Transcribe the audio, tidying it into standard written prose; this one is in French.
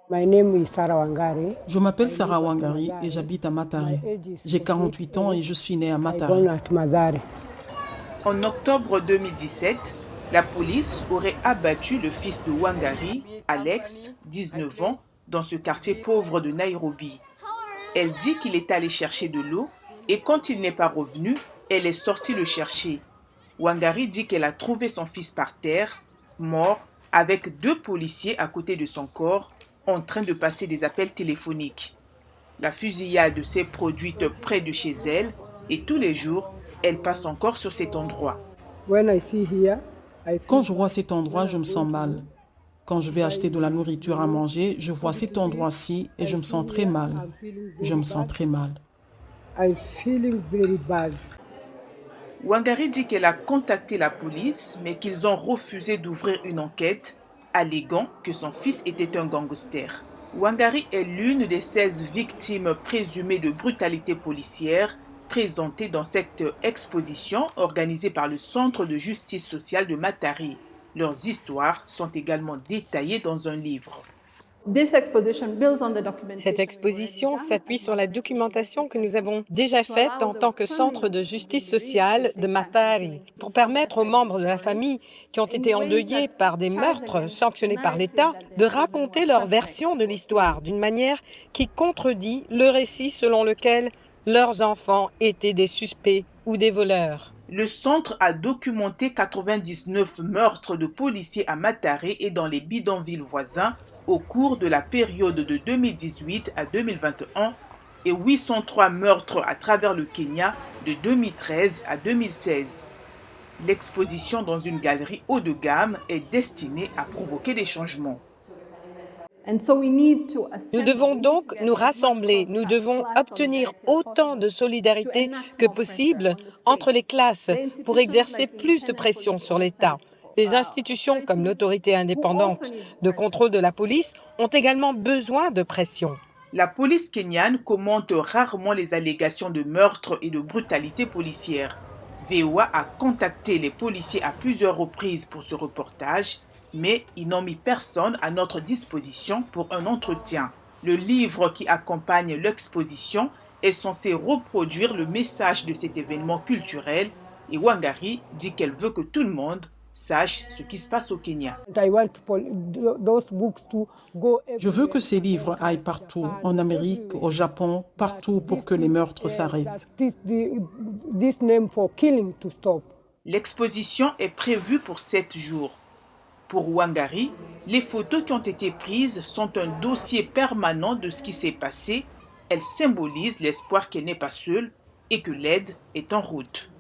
Je m'appelle Sarah Wangari et j'habite à Mathare. J'ai 48 ans et je suis née à Mathare. En octobre 2017, la police aurait abattu le fils de Wangari, Alex, 19 ans, dans ce quartier pauvre de Nairobi. Elle dit qu'il est allé chercher de l'eau et quand il n'est pas revenu, elle est sortie le chercher. Wangari dit qu'elle a trouvé son fils par terre, mort, avec 2 policiers à côté de son corps, en train de passer des appels téléphoniques. La fusillade s'est produite près de chez elle et tous les jours, elle passe encore sur cet endroit. Quand je vois cet endroit, je me sens mal. Quand je vais acheter de la nourriture à manger, je vois cet endroit-ci et je me sens très mal. Je me sens très mal. Wangari dit qu'elle a contacté la police, mais qu'ils ont refusé d'ouvrir une enquête, alléguant que son fils était un gangster. Wangari est l'une des 16 victimes présumées de brutalité policière présentées dans cette exposition organisée par le Centre de justice sociale de Mathare. Leurs histoires sont également détaillées dans un livre. Cette exposition s'appuie sur la documentation que nous avons déjà faite en tant que Centre de justice sociale de Mathare pour permettre aux membres de la famille qui ont été endeuillés par des meurtres sanctionnés par l'État de raconter leur version de l'histoire d'une manière qui contredit le récit selon lequel leurs enfants étaient des suspects ou des voleurs. Le centre a documenté 99 meurtres de policiers à Mathare et dans les bidonvilles voisins au cours de la période de 2018 à 2021 et 803 meurtres à travers le Kenya de 2013 à 2016. L'exposition dans une galerie haut de gamme est destinée à provoquer des changements. Nous devons donc nous rassembler, nous devons obtenir autant de solidarité que possible entre les classes pour exercer plus de pression sur l'État. Les institutions comme l'autorité indépendante de contrôle de la police ont également besoin de pression. La police kenyane commente rarement les allégations de meurtre et de brutalité policière. VOA a contacté les policiers à plusieurs reprises pour ce reportage, mais ils n'ont mis personne à notre disposition pour un entretien. Le livre qui accompagne l'exposition est censé reproduire le message de cet événement culturel et Wangari dit qu'elle veut que tout le monde sache ce qui se passe au Kenya. Je veux que ces livres aillent partout, en Amérique, au Japon, partout pour que les meurtres s'arrêtent. L'exposition est prévue pour 7 jours. Pour Wangari, les photos qui ont été prises sont un dossier permanent de ce qui s'est passé. Elles symbolisent l'espoir qu'elle n'est pas seule et que l'aide est en route.